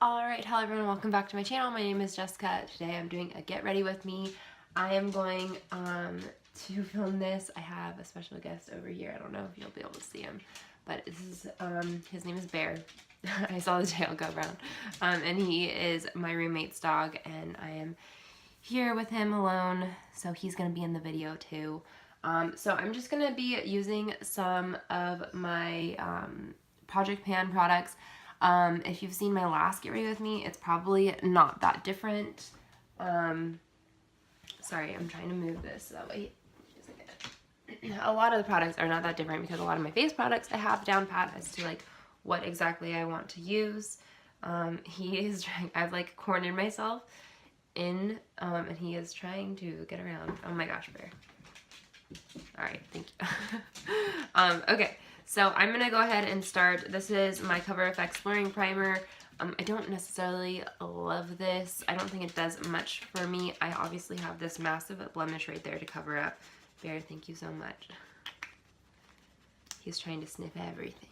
Alright, hello everyone, welcome back to my channel. My name is Jessica. Today I'm doing a get ready with me. I am going to film this. I have a special guest over here. I don't know if you'll be able to see him, but this is his name is Bear. I saw the tail go around. And he is my roommate's dog, and I am here with him alone, so he's going to be in the video too. So I'm just going to be using some of my Project Pan products. If you've seen my last Get Ready With Me, it's probably not that different. Sorry, I'm trying to move this that way. A lot of the products are not that different because a lot of my face products I have down pat as to like what exactly I want to use. He is trying, I've like cornered myself in, and he is trying to get around. Oh my gosh, Bear. Alright, thank you. Okay. So I'm going to go ahead and start. This is my Cover FX Exploring Primer. I don't necessarily love this. I don't think it does much for me. I obviously have this massive blemish right there to cover up. Bear, thank you so much. He's trying to sniff everything.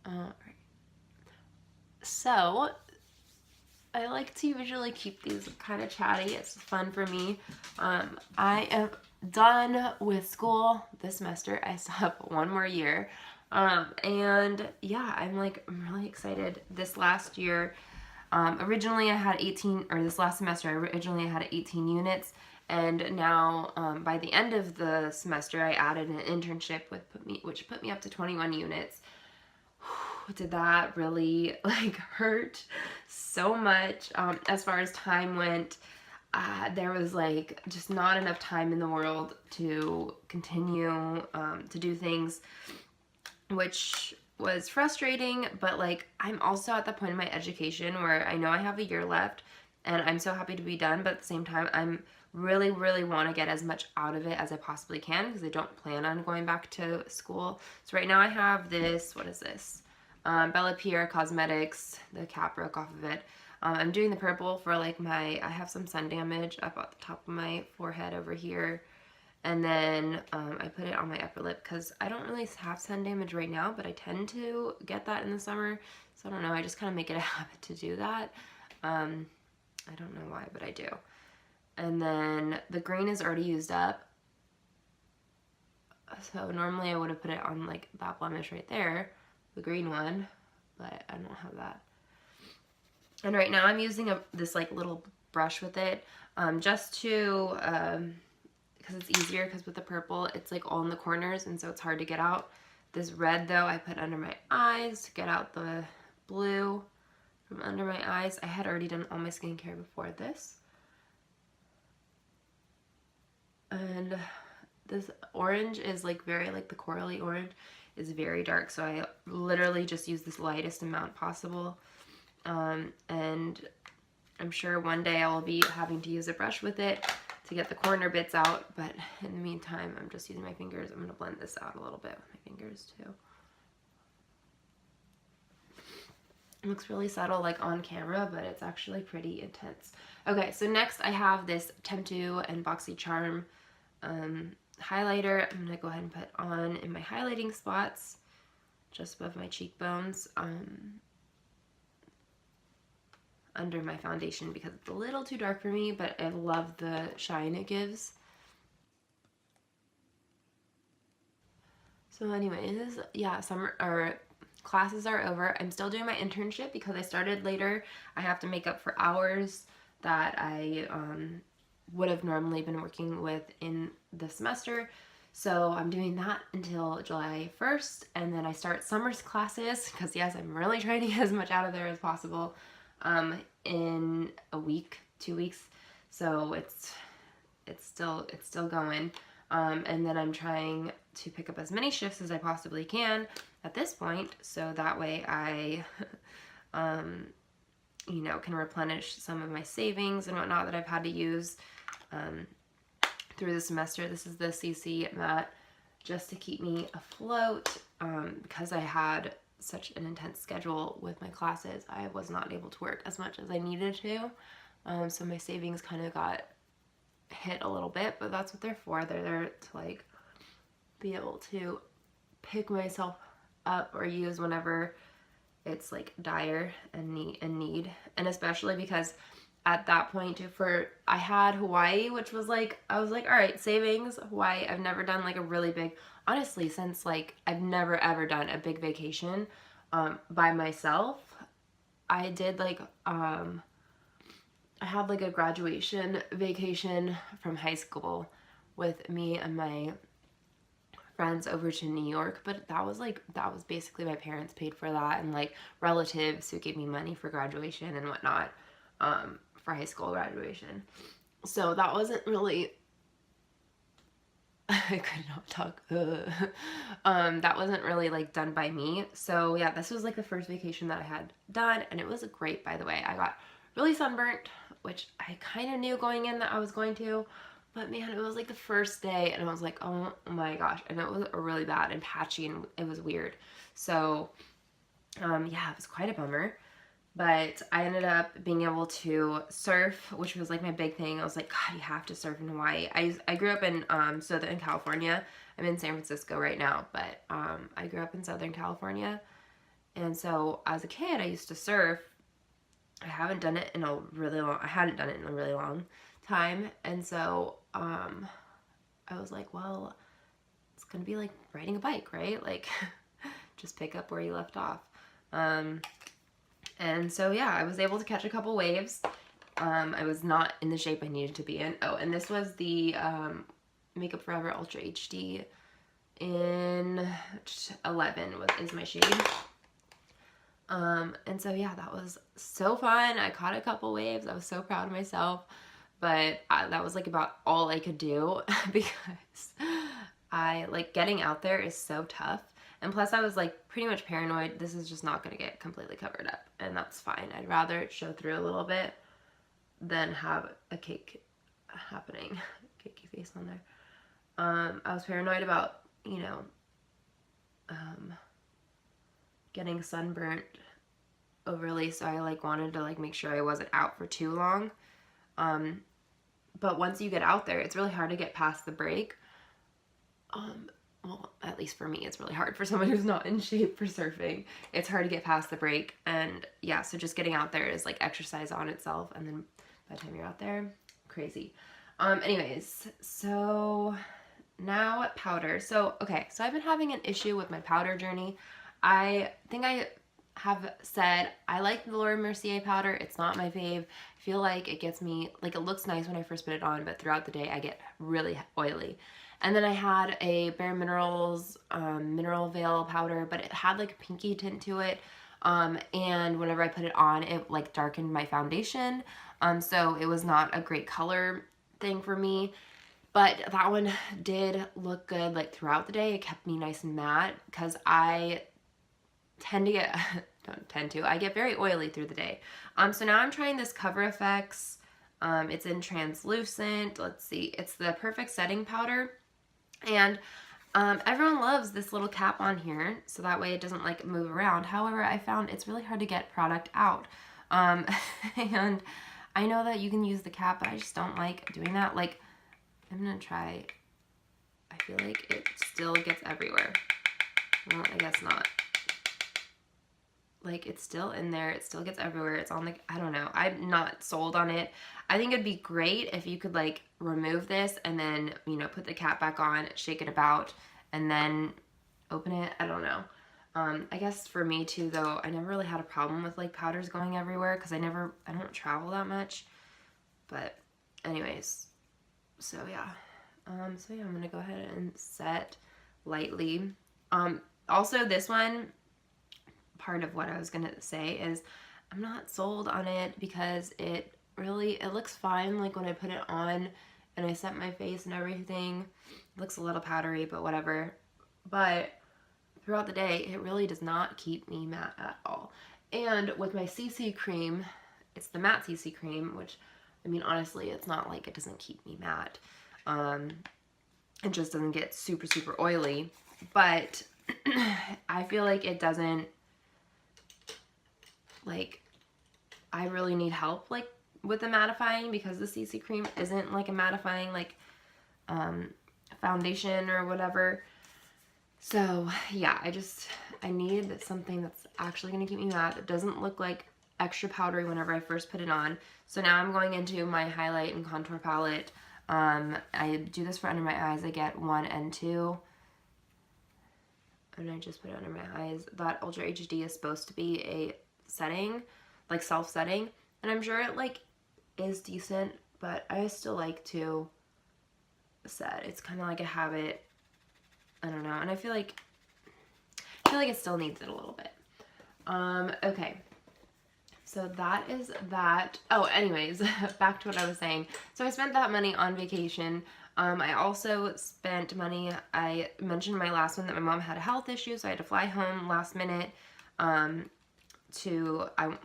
Alright. So, I like to usually keep these kind of chatty. It's fun for me. I am done with school this semester. I still have one more year. And yeah, I'm really excited. This last year, originally I had 18, or this last semester, originally I had 18 units. And now, by the end of the semester, I added an internship which put me up to 21 units. Did that really hurt so much? As far as time went, there was just not enough time in the world to continue to do things, which was frustrating. But I'm also at the point in my education where I know I have a year left and I'm so happy to be done, but at the same time I'm really want to get as much out of it as I possibly can because I don't plan on going back to school. So right now I have this, what is this? Bella Pierre Cosmetics. The cap broke off of it. I'm doing the purple for I have some sun damage up at the top of my forehead over here. And then I put it on my upper lip because I don't really have sun damage right now, but I tend to get that in the summer. So I don't know, I just kind of make it a habit to do that. I don't know why, but I do. And then the green is already used up. So normally I would have put it on that blemish right there, the green one, but I don't have that. And right now I'm using this little brush with it, just to, because it's easier, because with the purple it's all in the corners and so it's hard to get out. This red though I put under my eyes to get out the blue from under my eyes. I had already done all my skincare before this. And this orange is very the corally orange is very dark, so I literally just use this lightest amount possible. And I'm sure one day I will be having to use a brush with it to get the corner bits out, but in the meantime I'm just using my fingers. I'm going to blend this out a little bit with my fingers too. It looks really subtle on camera, but it's actually pretty intense. Okay, so next I have this Temptu and BoxyCharm highlighter. I'm going to go ahead and put on in my highlighting spots just above my cheekbones, under my foundation because it's a little too dark for me, but I love the shine it gives. So anyways, yeah, classes are over. I'm still doing my internship because I started later. I have to make up for hours that I would have normally been working with in the semester. So I'm doing that until July 1st, and then I start summer's classes because yes, I'm really trying to get as much out of there as possible in a week, 2 weeks. So it's still going. And then I'm trying to pick up as many shifts as I possibly can at this point, so that way I you know, can replenish some of my savings and whatnot that I've had to use through the semester. This is the CC matte just to keep me afloat, because I had such an intense schedule with my classes. I was not able to work as much as I needed to, so my savings kind of got hit a little bit, but that's what they're for. They're there to be able to pick myself up or use whenever it's like dire and need, and especially because at that point I had Hawaii, which was like, I was like, all right, savings, Hawaii. I've never done like a really big, honestly, since like I've never ever done a big vacation by myself. I did like I had like a graduation vacation from high school with me and my friends over to New York, but that was basically my parents paid for that, and like relatives who gave me money for graduation and whatnot, for high school graduation. So that wasn't really I could not talk. That wasn't really like done by me. So yeah, this was like the first vacation that I had done, and it was great, by the way. I got really sunburnt, which I kind of knew going in that I was going to, but man, it was like the first day and I was like, oh my gosh, and it was really bad and patchy and it was weird. So yeah, it was quite a bummer. But I ended up being able to surf, which was like my big thing. I was like, God, you have to surf in Hawaii. I grew up in Southern California. I'm in San Francisco right now, but I grew up in Southern California. And so as a kid, I used to surf. I hadn't done it in a really long time. And so I was like, well, it's going to be like riding a bike, right? Like just pick up where you left off. And so yeah, I was able to catch a couple waves. I was not in the shape I needed to be in. Oh, and this was the Makeup Forever Ultra HD in 11 is my shade. And so yeah, that was so fun. I caught a couple waves. I was so proud of myself, but that was like about all I could do because I like getting out there is so tough. And plus I was like pretty much paranoid. This is just not going to get completely covered up, and that's fine. I'd rather it show through a little bit than have a cake happening. Cakey face on there. I was paranoid about, you know, getting sunburnt overly, so I like wanted to like make sure I wasn't out for too long. But once you get out there, it's really hard to get past the break. Well, at least for me, it's really hard. For someone who's not in shape for surfing, it's hard to get past the break. And yeah, so just getting out there is like exercise on itself, and then by the time you're out there, crazy. Anyways, so now powder. So okay, so I've been having an issue with my powder journey. I think I have said I like the Laura Mercier powder. It's not my fave. I feel like it gets me, like it looks nice when I first put it on, but throughout the day I get really oily. And then I had a Bare Minerals Mineral Veil powder, but it had like a pinky tint to it. And whenever I put it on, it like darkened my foundation. So it was not a great color thing for me. But that one did look good like throughout the day. It kept me nice and matte because I tend to get, I get very oily through the day. So now I'm trying this Cover FX. It's in translucent. Let's see. It's the Perfect Setting Powder. And everyone loves this little cap on here, so that way it doesn't like move around. However, I found it's really hard to get product out. And I know that you can use the cap, but I just don't like doing that. Like, I'm gonna try. I feel like it still gets everywhere. Well, I guess not. Like, it's still in there. It still gets everywhere. It's on the, I don't know. I'm not sold on it. I think it'd be great if you could like remove this and then, you know, put the cap back on, shake it about, and then open it. I don't know. I guess for me too, though, I never really had a problem with like powders going everywhere because I don't travel that much. But anyways, so yeah. I'm gonna go ahead and set lightly. Also this one, part of what I was gonna say is I'm not sold on it because it looks fine like when I put it on and I set my face and everything. It looks a little powdery, but whatever. But throughout the day, it really does not keep me matte at all. And with my CC cream, it's the matte CC cream, which, I mean, honestly, it's not like it doesn't keep me matte. It just doesn't get super, super oily. But I feel like it doesn't, like, I really need help, like, with the mattifying because the CC cream isn't, like, a mattifying, like, foundation or whatever. So, yeah, I need something that's actually going to keep me matte. It doesn't look like extra powdery whenever I first put it on. So now I'm going into my highlight and contour palette. I do this for under my eyes. I get 1 and 2. And I just put it under my eyes. That Ultra HD is supposed to be a setting, like self-setting. And I'm sure it like is decent, but I still like to set. It's kind of like a habit. I don't know. And I feel like it still needs it a little bit. Okay. So that is that. Oh, anyways, back to what I was saying. So I spent that money on vacation. I also spent money, I mentioned in my last one that my mom had a health issue, so I had to fly home last minute I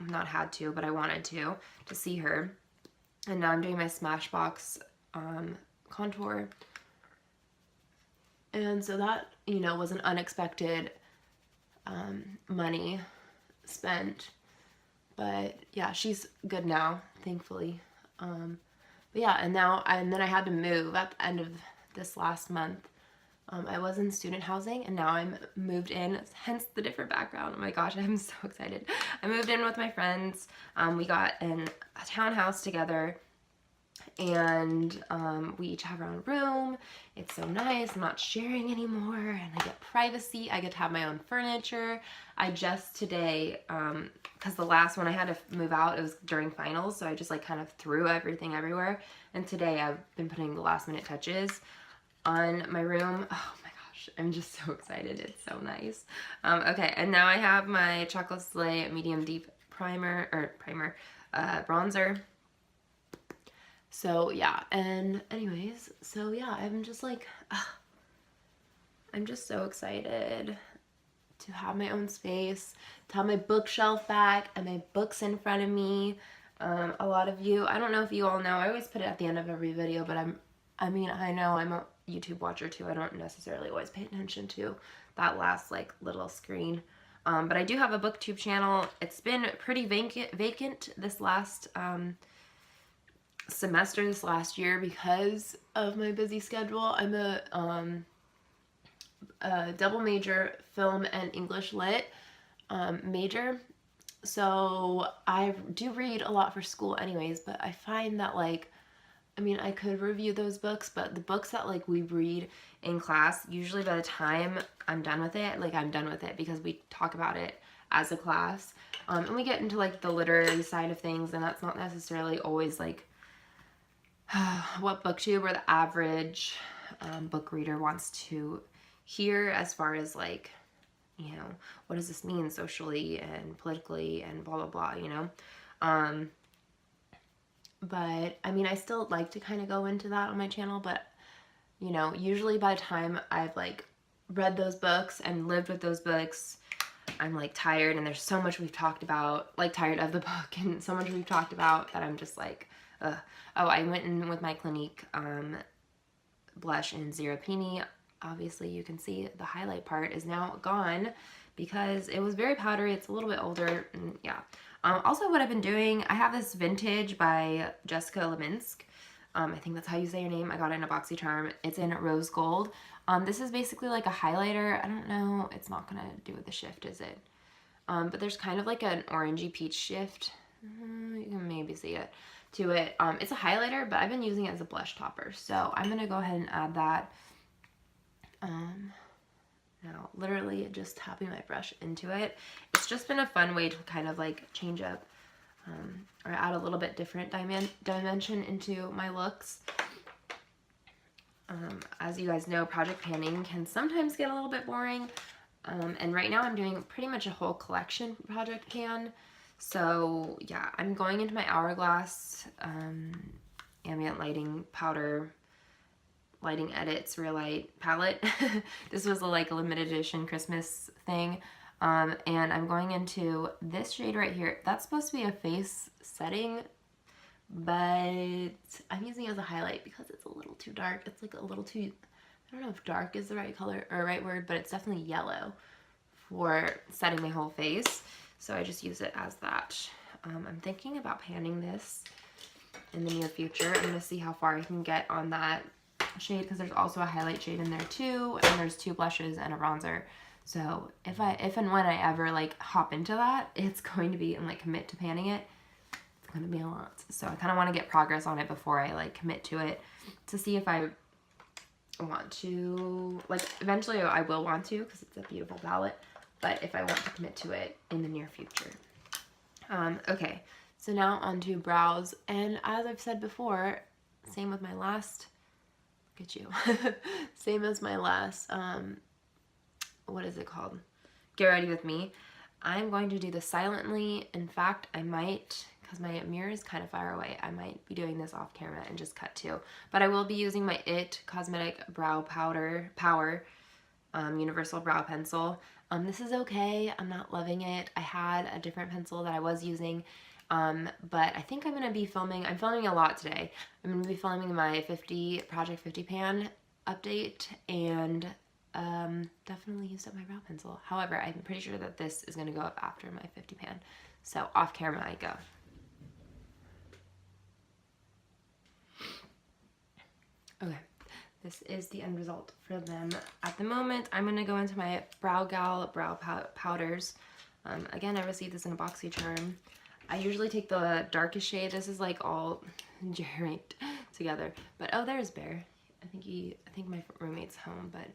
not had to, but I wanted to see her. And now I'm doing my Smashbox contour. And so that, you know, was an unexpected money spent. But yeah, she's good now, thankfully. But yeah, and then I had to move at the end of this last month. I was in student housing, and now I'm moved in, hence the different background. Oh my gosh, I'm so excited. I moved in with my friends. We got in a townhouse together, and we each have our own room. It's so nice. I'm not sharing anymore, and I get privacy. I get to have my own furniture. I just today, because the last one I had to move out, it was during finals, so I just like kind of threw everything everywhere. And today I've been putting the last minute touches on my room. Oh my gosh, I'm just so excited. It's so nice. Okay, and now I have my Chocolate Slay Medium Deep bronzer. So yeah, and anyways, so yeah, I'm just like, I'm just so excited to have my own space, to have my bookshelf back and my books in front of me. A lot of you, I don't know if you all know, I always put it at the end of every video, but I know I'm a YouTube watcher too. I don't necessarily always pay attention to that last like little screen. But I do have a BookTube channel. It's been pretty vacant this last semester, this last year, because of my busy schedule. I'm a double major, film and English lit major. So I do read a lot for school anyways, but I find that like, I mean, I could review those books, but the books that like we read in class, usually by the time I'm done with it, like I'm done with it because we talk about it as a class. And we get into like the literary side of things, and that's not necessarily always like what BookTube or the average book reader wants to hear, as far as like, you know, what does this mean socially and politically and blah, blah, blah, you know? But I mean, I still like to kind of go into that on my channel, but you know, usually by the time I've like read those books and lived with those books, I'm like tired, and there's so much we've talked about, like tired of the book and so much we've talked about that I'm just like, ugh. Oh, I went in with my Clinique blush in Zero Peony. Obviously you can see the highlight part is now gone because it was very powdery. It's a little bit older, and yeah. Also what I've been doing, I have this Vintage by Jessica Leminsk. I think that's how you say your name. I got it in a BoxyCharm. It's in rose gold. This is basically like a highlighter. I don't know. It's not going to do with the shift, is it? But there's kind of like an orangey peach shift. You can maybe see it to it. It's a highlighter, but I've been using it as a blush topper. So I'm going to go ahead and add that. Now literally just tapping my brush into it. It's just been a fun way to kind of like change up or add a little bit different dimension into my looks. As you guys know, project panning can sometimes get a little bit boring. And right now I'm doing pretty much a whole collection project pan. So yeah, I'm going into my Hourglass ambient lighting powder lighting edits real light palette. This was a like a limited edition Christmas thing. And I'm going into this shade right here. That's supposed to be a face setting, but I'm using it as a highlight because it's a little too dark. It's like a little too, I don't know if dark is the right color or right word, but it's definitely yellow for setting my whole face. So I just use it as that. I'm thinking about panning this in the near future. I'm gonna see how far I can get on that shade because there's also a highlight shade in there too, and there's 2 blushes and a bronzer. So if and when I ever like hop into that, it's going to be and like commit to panning it, it's going to be a lot. So I kind of want to get progress on it before I like commit to it to see if I want to, like eventually I will want to because it's a beautiful palette, but if I want to commit to it in the near future. Okay, so now onto brows, and as I've said before, same with my last, look at you, same as my last, what is it called? Get Ready With Me. I'm going to do this silently. In fact, I might, because my mirror is kind of far away, I might be doing this off camera and just cut to. But I will be using my IT Cosmetic Brow Power Universal Brow Pencil. This is okay. I'm not loving it. I had a different pencil that I was using, but I think I'm going to be filming. I'm filming a lot today. I'm going to be filming my Project 50 pan update, and definitely used up my brow pencil. However, I'm pretty sure that this is going to go up after my 50 pan. So off camera I go. Okay, this is the end result for them. At the moment, I'm going to go into my Brow Gal brow powders. Again, I received this in a BoxyCharm. I usually take the darkest shade. This is like all ranked together. But oh, there's Bear. I think my roommate's home, but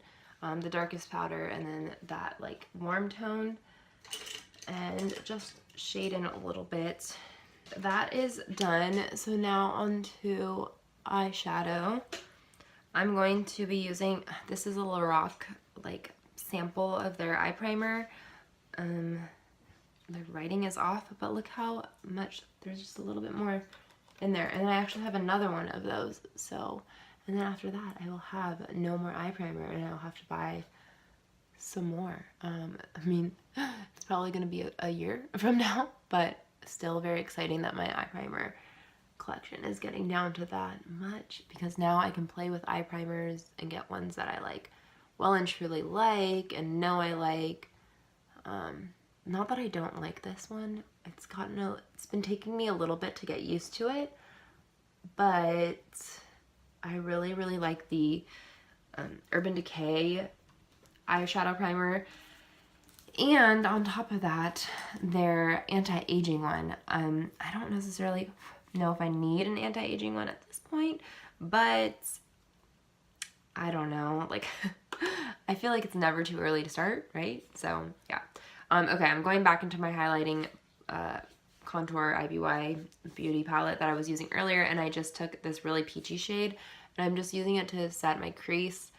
the darkest powder, and then that like warm tone, and just shade in a little bit. That is done. So now onto eyeshadow. I'm going to be using, this is a Lorac like sample of their eye primer. The writing is off, but look how much, there's just a little bit more in there. And then I actually have another one of those. So, and then after that I will have no more eye primer, and I'll have to buy some more. I mean, it's probably going to be a year from now, but still very exciting that my eye primer collection is getting down to that much, because now I can play with eye primers and get ones that I like, well and truly like, and know I like. Not that I don't like this one. It's been taking me a little bit to get used to it, but I really, really like the Urban Decay eyeshadow primer. And on top of that, their anti-aging one. I don't necessarily know if I need an anti-aging one at this point, but I don't know. Like, I feel like it's never too early to start, right? So, yeah. Okay, I'm going back into my highlighting Contour IBY Beauty palette that I was using earlier, and I just took this really peachy shade, and I'm just using it to set my crease.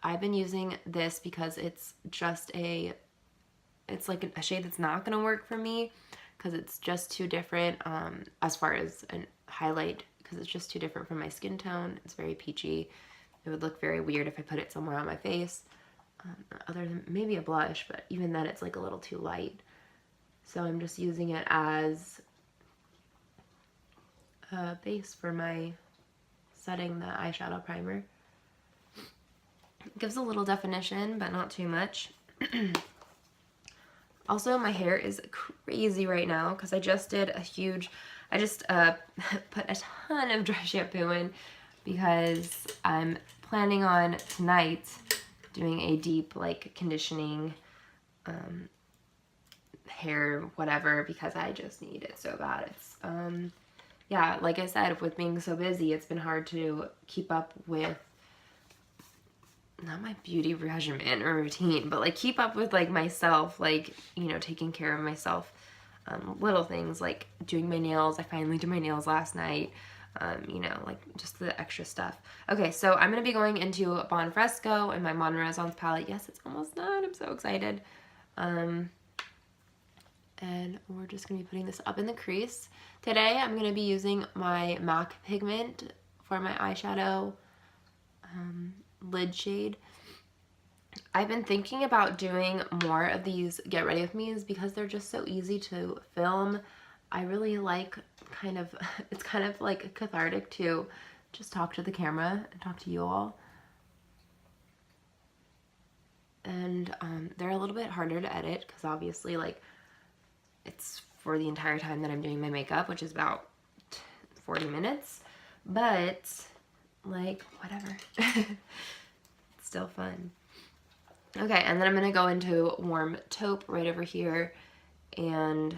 I've been using this because it's just it's like a shade that's not going to work for me, because it's just too different as far as a highlight, because it's just too different from my skin tone. It's very peachy. It would look very weird if I put it somewhere on my face, other than maybe a blush, but even then it's like a little too light. So I'm just using it as a base for my setting the eyeshadow primer. It gives a little definition, but not too much. Also, my hair is crazy right now because I just did I just put a ton of dry shampoo in, because I'm planning on tonight doing a deep like conditioning hair whatever, because I just need it so bad. It's yeah, like I said, with being so busy, it's been hard to keep up with, not my beauty regimen or routine, but like keep up with like myself, like, you know, taking care of myself. Little things like doing my nails. I finally did my nails last night. You know, like just the extra stuff. Okay, so I'm going to be going into Bon Fresco and my Mon Renaissance palette. Yes, it's almost done. I'm so excited. And we're just going to be putting this up in the crease. Today, I'm going to be using my MAC pigment for my eyeshadow lid shade. I've been thinking about doing more of these Get Ready With Me's because they're just so easy to film. I really like it's kind of like cathartic to just talk to the camera and talk to you all. And they're a little bit harder to edit because obviously like it's for the entire time that I'm doing my makeup, which is about 40 minutes, but like whatever. It's still fun. Okay, and then I'm going to go into warm taupe right over here and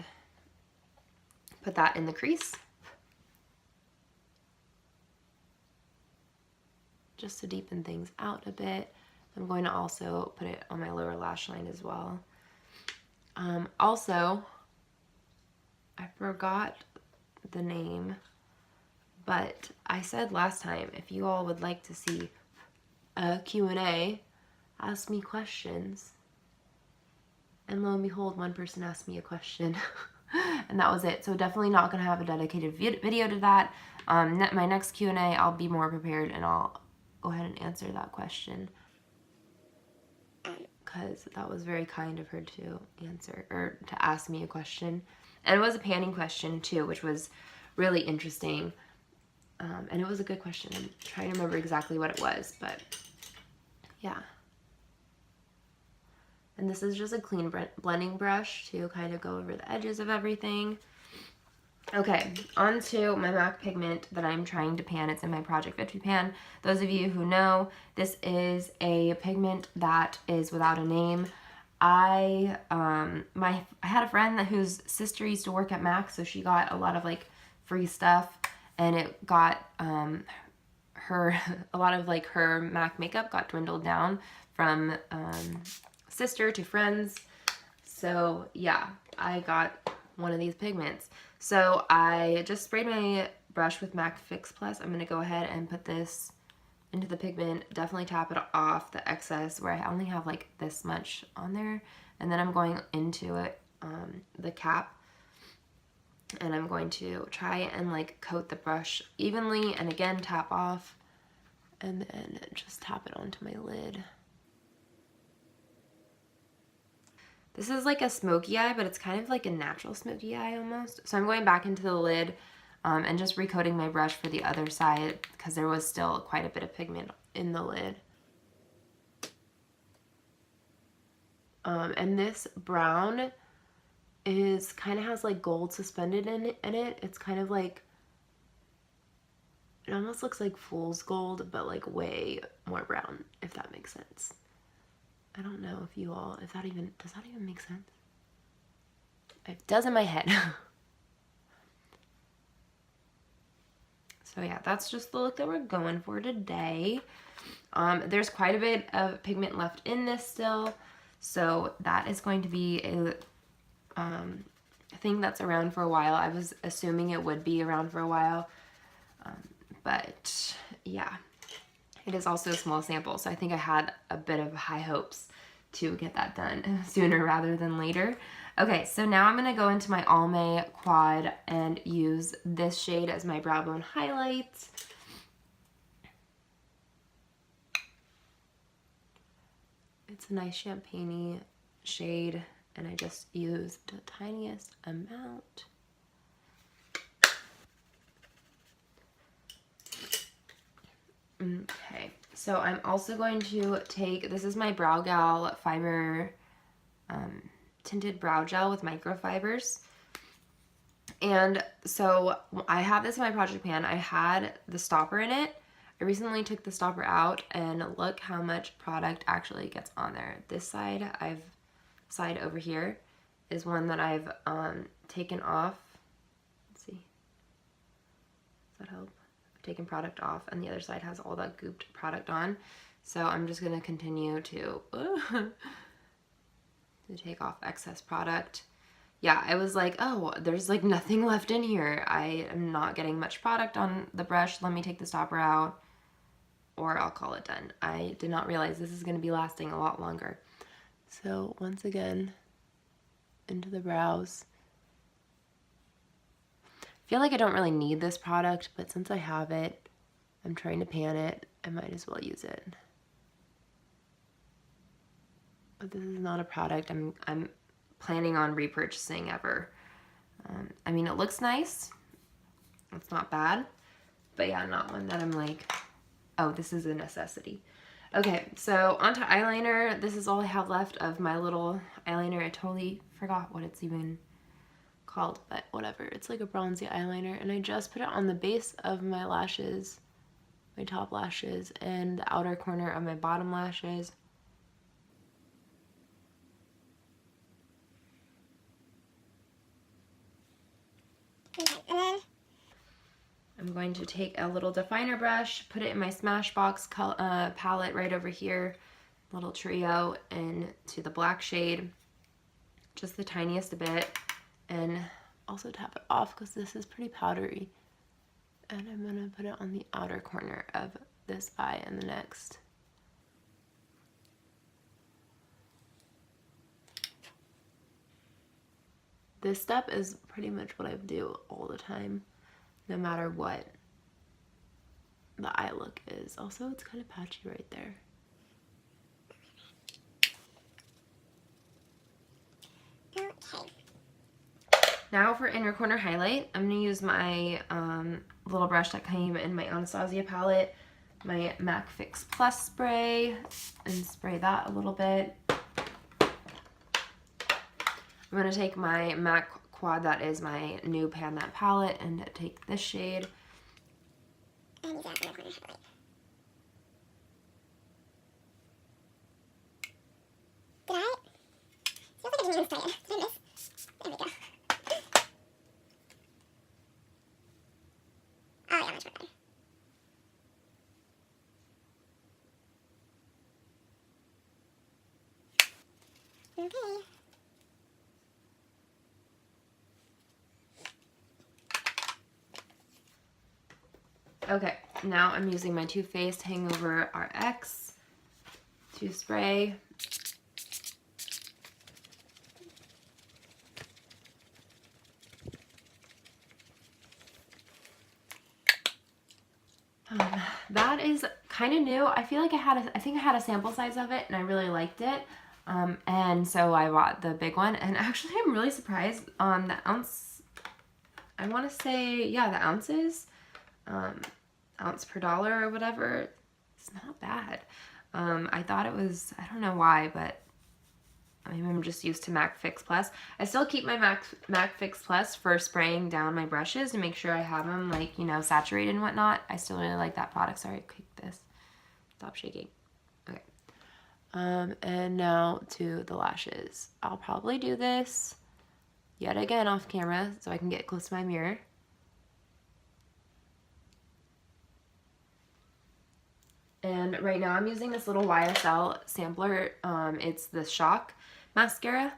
put that in the crease. Just to deepen things out a bit. I'm going to also put it on my lower lash line as well. Also, I forgot the name, but I said last time if you all would like to see a Q&A, ask me questions. And lo and behold, one person asked me a question. And that was it. So definitely not going to have a dedicated video to that. My next Q&A, I'll be more prepared and I'll go ahead and answer that question. Because that was very kind of her to answer, or to ask me a question. And it was a panning question too, which was really interesting. And it was a good question. I'm trying to remember exactly what it was, but yeah. And this is just a clean blending brush to kind of go over the edges of everything. Okay, on to my MAC pigment that I'm trying to pan. It's in my Project Victory pan. Those of you who know, this is a pigment that is without a name. I had a friend whose sister used to work at MAC, so she got a lot of like free stuff, and it got her a lot of like her MAC makeup got dwindled down from sister to friends. So yeah, I got one of these pigments. So I just sprayed my brush with MAC Fix Plus. I'm going to go ahead and put this into the pigment, definitely tap it off the excess where I only have like this much on there. And then I'm going into it, the cap, and I'm going to try and like coat the brush evenly and again tap off and then just tap it onto my lid. This is like a smoky eye, but it's kind of like a natural smoky eye almost. So I'm going back into the lid and just recoating my brush for the other side because there was still quite a bit of pigment in the lid. And this brown is kind of has like gold suspended in it. It's kind of like, it almost looks like fool's gold, but like way more brown, if that makes sense. I don't know if you all, does that even make sense? It does in my head. So yeah, that's just the look that we're going for today. There's quite a bit of pigment left in this still, so that is going to be a thing that's around for a while. I was assuming it would be around for a while, but yeah, it is also a small sample, so I think I had a bit of high hopes to get that done sooner rather than later. Okay, so now I'm going to go into my Almay Quad and use this shade as my brow bone highlight. It's a nice champagne-y shade, and I just used the tiniest amount. Okay, so I'm also going to take, this is my Brow Gal Fiber Tinted Brow Gel with microfibers. And so I have this in my project pan. I had the stopper in it. I recently took the stopper out, and look how much product actually gets on there. This side, side over here is one that I've taken off. Let's see. Does that help? Taken product off, and the other side has all that gooped product on. So I'm just going to continue to take off excess product. Yeah, I was like, oh, there's like nothing left in here. I am not getting much product on the brush. Let me take the stopper out, or I'll call it done. I did not realize this is going to be lasting a lot longer. So once again, into the brows. I feel like I don't really need this product, but since I have it, I'm trying to pan it, I might as well use it. But this is not a product I'm planning on repurchasing ever. I mean, it looks nice. It's not bad. But yeah, not one that I'm like, oh, this is a necessity. Okay, so onto eyeliner. This is all I have left of my little eyeliner. I totally forgot what it's even called, but whatever. It's like a bronzy eyeliner, and I just put it on the base of my lashes, my top lashes, and the outer corner of my bottom lashes. Okay, and then I'm going to take a little definer brush, put it in my Smashbox palette right over here, little trio, into the black shade, just the tiniest bit, and also tap it off because this is pretty powdery. And I'm gonna put it on the outer corner of this eye and the next. This step is pretty much what I do all the time, no matter what the eye look is. Also, it's kind of patchy right there. okay. Now for inner corner highlight, I'm going to use my little brush that came in my Anastasia palette, my MAC Fix Plus spray, and spray that a little bit. I'm going to take my MAC Quad, that is my new Pan That palette, and take this shade. And use that inner corner highlight. Did I? Feels like I didn't even spray it. Did I miss? There we go. Oh yeah, much better. Okay. Okay, now I'm using my Too Faced Hangover RX to spray. That is kind of new. I feel like I think I had a sample size of it and I really liked it. And so I bought the big one, and actually I'm really surprised on the ounce. I want to say, yeah, the ounces, ounce per dollar or whatever. It's not bad. I thought it was, I don't know why, but maybe I'm just used to MAC Fix Plus. I still keep my MAC Fix Plus for spraying down my brushes to make sure I have them, like, you know, saturated and whatnot. I still really like that product. Sorry, I kicked this. Stop shaking. Okay. And now to the lashes. I'll probably do this yet again off camera so I can get close to my mirror. And right now I'm using this little YSL sampler. It's the Shock mascara.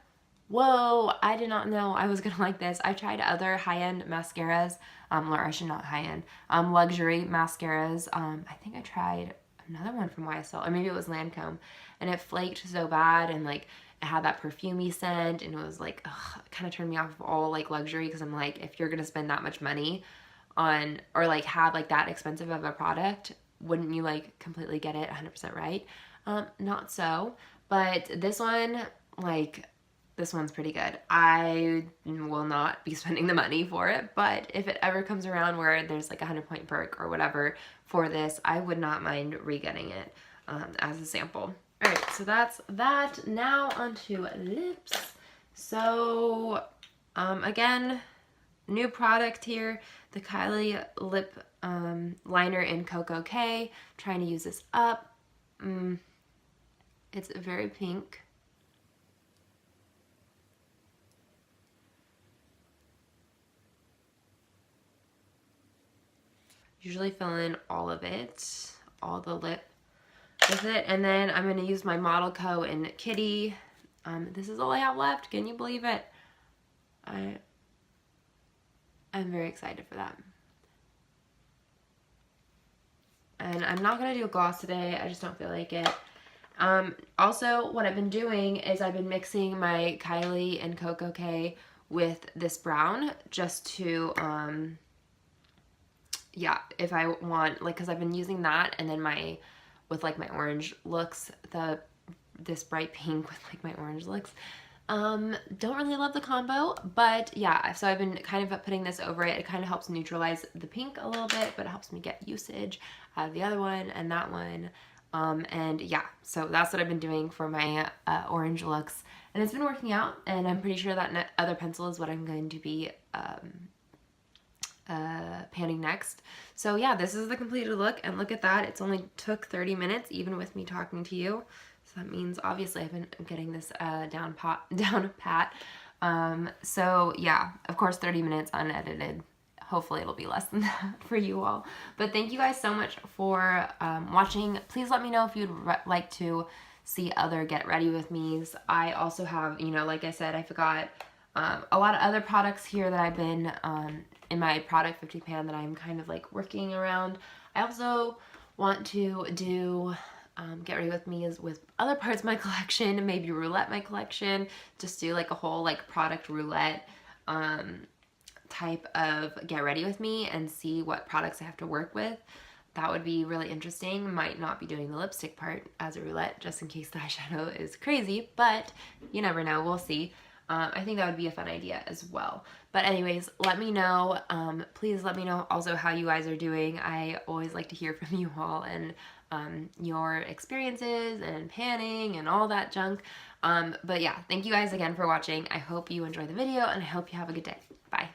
Whoa, I did not know I was gonna like this. I tried other high-end mascaras, or I should not high-end, luxury mascaras. I think I tried another one from YSL, or maybe it was Lancome, and it flaked so bad, and like it had that perfumey scent, and it was like, ugh, it kind of turned me off of all like luxury, because I'm like, if you're gonna spend that much money on, or like have like that expensive of a product, wouldn't you like completely get it 100% right? Not so, but this one, like, this one's pretty good. I will not be spending the money for it, but if it ever comes around where there's like a 100-point perk or whatever for this, I would not mind re-getting it as a sample. All right, so that's that. Now onto lips. So again, new product here, the Kylie lip liner in Cocoa K. Trying to use this up. It's very pink. Usually fill in all of it, all the lip with it. And then I'm going to use my Model Co. in Kitty. This is all I have left. Can you believe it? I'm very excited for that. And I'm not going to do a gloss today. I just don't feel like it. Also, what I've been doing is I've been mixing my Kylie and Cocoa K with this brown just to, yeah, if I want, like, because I've been using that, and then with like my orange looks, this bright pink with like my orange looks. Don't really love the combo, but yeah, so I've been kind of putting this over it. It kind of helps neutralize the pink a little bit, but it helps me get usage out of the other one and that one. And yeah, so that's what I've been doing for my orange looks, and it's been working out, and I'm pretty sure that other pencil is what I'm going to be panning next. So yeah, this is the completed look, and look at that, it's only took 30 minutes even with me talking to you. So that means obviously I've been getting this down pat. So yeah, of course 30 minutes unedited. Hopefully it'll be less than that for you all. But thank you guys so much for watching. Please let me know if you'd like to see other get ready with me's. I also have, you know, like I said, I forgot a lot of other products here that I've been in my product 50 pan that I'm kind of like working around. I also want to do get ready with me is with other parts of my collection, maybe roulette my collection, just do like a whole like product roulette type of get ready with me and see what products I have to work with. That would be really interesting. Might not be doing the lipstick part as a roulette just in case the eyeshadow is crazy, but you never know, we'll see. I think that would be a fun idea as well. But anyways, let me know. Please let me know also how you guys are doing. I always like to hear from you all and your experiences and panning and all that junk. But yeah, thank you guys again for watching. I hope you enjoy the video and I hope you have a good day. Bye.